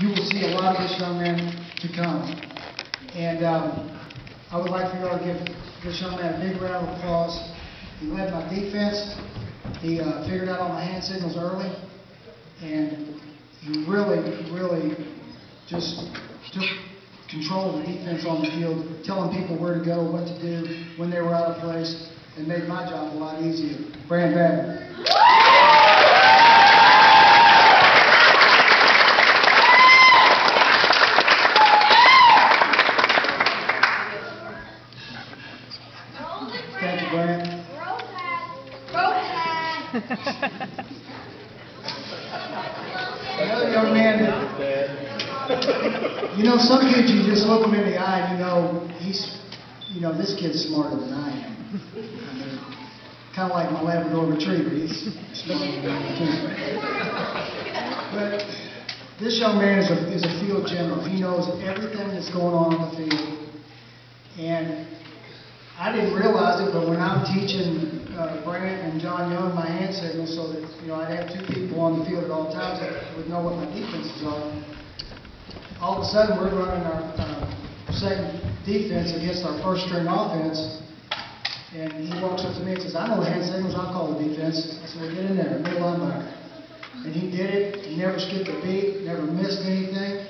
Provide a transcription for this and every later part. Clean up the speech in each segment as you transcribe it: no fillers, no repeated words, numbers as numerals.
you will see a lot of this young man to come. And I would like for you all to give this young man a big round of applause. He led my defense. He figured out all my hand signals early. And he really just took control of the defense on the field, telling people where to go, what to do, when they were out of place, and made my job a lot easier. Banquet. Thank you, Grant. Another young man, you know, some kids you just look them in the eye and you know, this kid's smarter than I am. I mean, kind of like my Labrador Retriever, he's smarter than I am. But this young man is a field general. He knows everything that's going on the field. And I didn't realize it, but when I'm teaching Brant and John Young my hand signals so that, you know, I'd have two people on the field at all times that would know what my defenses are. All of a sudden, we're running our second defense against our first string offense, and he walks up to me and says, "I know the hand signals, I'll call the defense." I said, "Well, get in there, middle linebacker." And he did it. He never skipped a beat, never missed anything.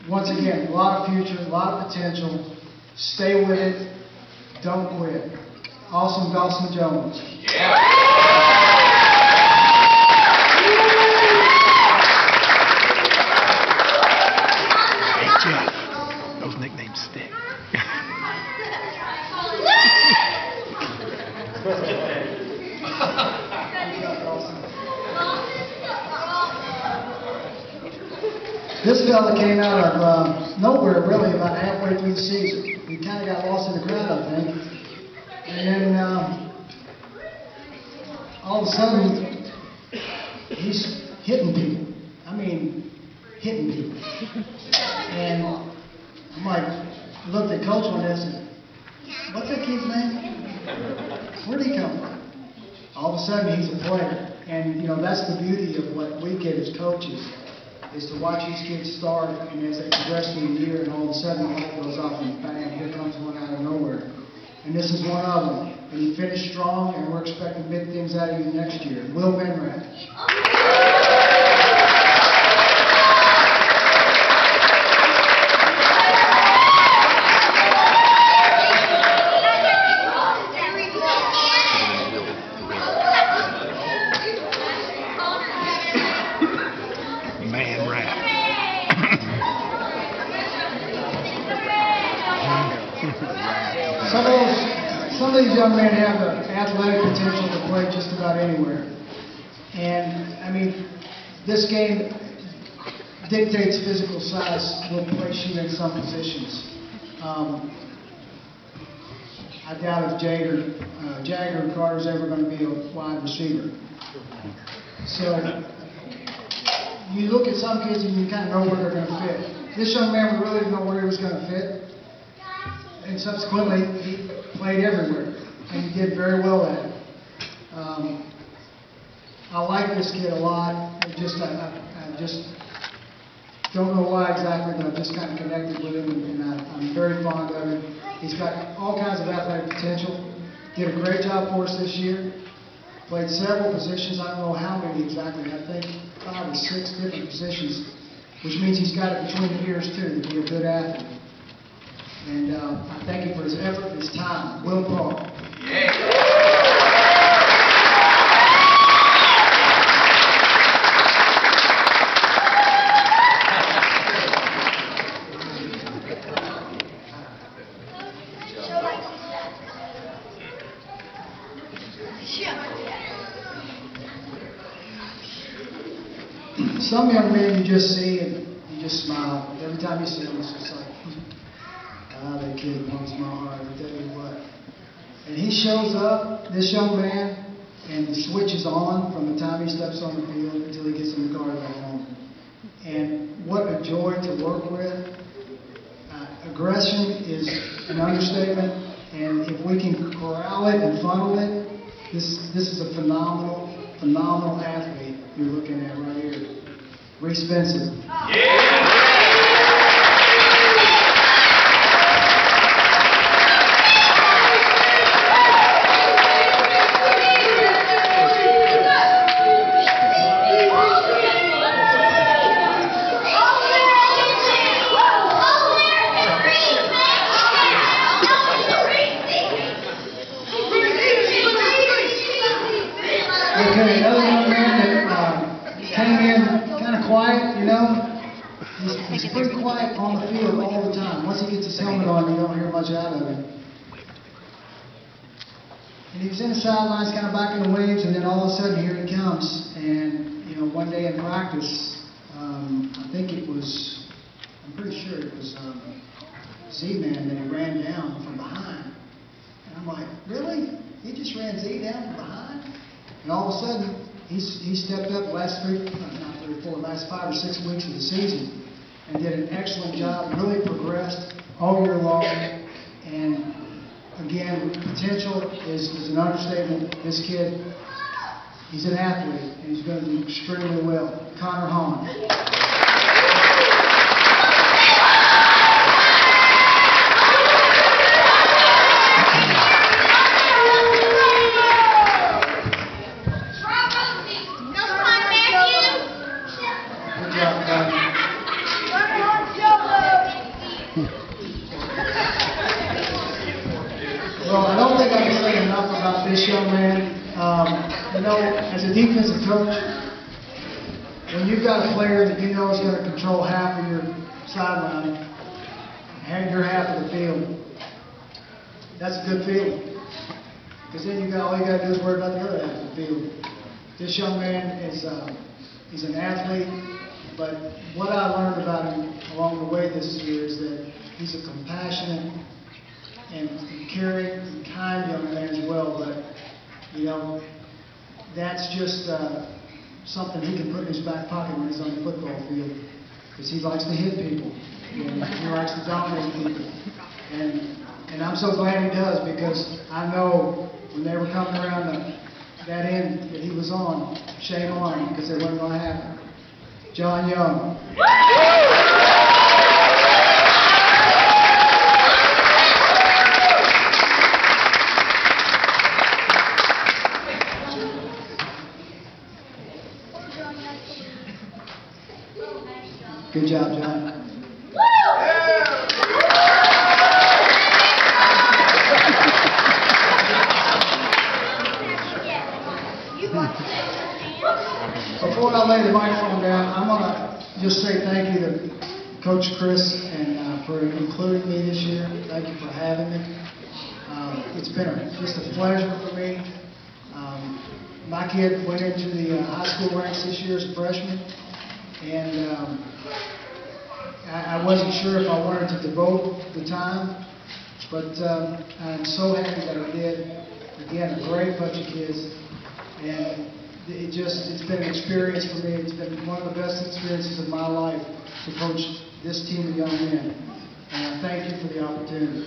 Once again, a lot of future, a lot of potential. Stay with it. Don't quit. Awesome Dawson Jones. Yeah. Hey, Jeff, those nicknames stick. This fella came out of nowhere, really, about halfway through the season. He kind of got lost in the crowd, I think. And then all of a sudden, he's hitting people. I mean, hitting people. And I'm like, looked at Coach one day and said, "What's that kid's name? Where'd he come from?" All of a sudden, he's a player. And, you know, that's the beauty of what we get as coaches, is to watch these kids start, and as they progress through the year, and all of a sudden the light goes off and bang, here comes one out of nowhere. And this is one of them. And he finished strong, and we're expecting big things out of you next year. Will Benrath. Some of these young men have the athletic potential to play just about anywhere. And, I mean, this game dictates physical size will place you in some positions. I doubt if Jagger and Carter's ever going to be a wide receiver. So, you look at some kids and you kind of know where they're going to fit. This young man really didn't know where he was going to fit. And subsequently, he played everywhere, and he did very well at it. I like this kid a lot. I just don't know why exactly, but I've just kind of connected with him, and I'm very fond of him. He's got all kinds of athletic potential. Did a great job for us this year. Played several positions. I don't know how many exactly. I think 5 or 6 different positions, which means he's got it between the ears too to be a good athlete. And I thank him for his effort and his time. Will Paul. Yeah. Some young men you just see and you just smile. Every time you see them, it's just like, that kid warms my heart, I tell you what. And he shows up, this young man, and the switch is on from the time he steps on the field until he gets in the car to go home. And what a joy to work with. Aggression is an understatement, and if we can corral it and funnel it, this is a phenomenal athlete you're looking at right here. Reese Spencer. Okay, another young man that came in kind of quiet, you know. He's pretty quiet on the field all the time. Once he gets his helmet on, you don't hear much out of him. And he was in the sidelines, kind of back in the waves, and then all of a sudden, here he comes. And, you know, one day in practice, I think it was, I'm pretty sure it was Z-Man that he ran down from behind. And I'm like, really? He just ran Z down from behind? And all of a sudden, he stepped up the last 5 or 6 weeks of the season and did an excellent job, really progressed all year long. And again, potential is an understatement. This kid, he's an athlete, and he's going to do extremely well. Connor Hahn. Well, I don't think I can say enough about this young man. You know, as a defensive coach, when you've got a player that you know is going to control half of your sideline and your half of the field, that's a good feeling. Because then all you got to do is worry about the other half of the field. This young man is he's an athlete, but what I learned about him along the way this year is that he's a compassionate and caring and kind young man as well, but, you know, that's just something he can put in his back pocket when he's on the football field, because he likes to hit people, and he likes to dominate people, and I'm so glad he does, because I know when they were coming around that end that he was on, shame on him, because it wasn't going to happen. John Young. Good job, John. Before I lay the microphone down, I'm going to just say thank you to Coach Chris and for including me this year. Thank you for having me. It's been just a pleasure for me. My kid went into the high school ranks this year as a freshman, and I wasn't sure if I wanted to devote the time, but I'm so happy that I did. Again, a great bunch of kids, and it's been an experience for me. It's been one of the best experiences of my life to coach this team of young men, and I thank you for the opportunity.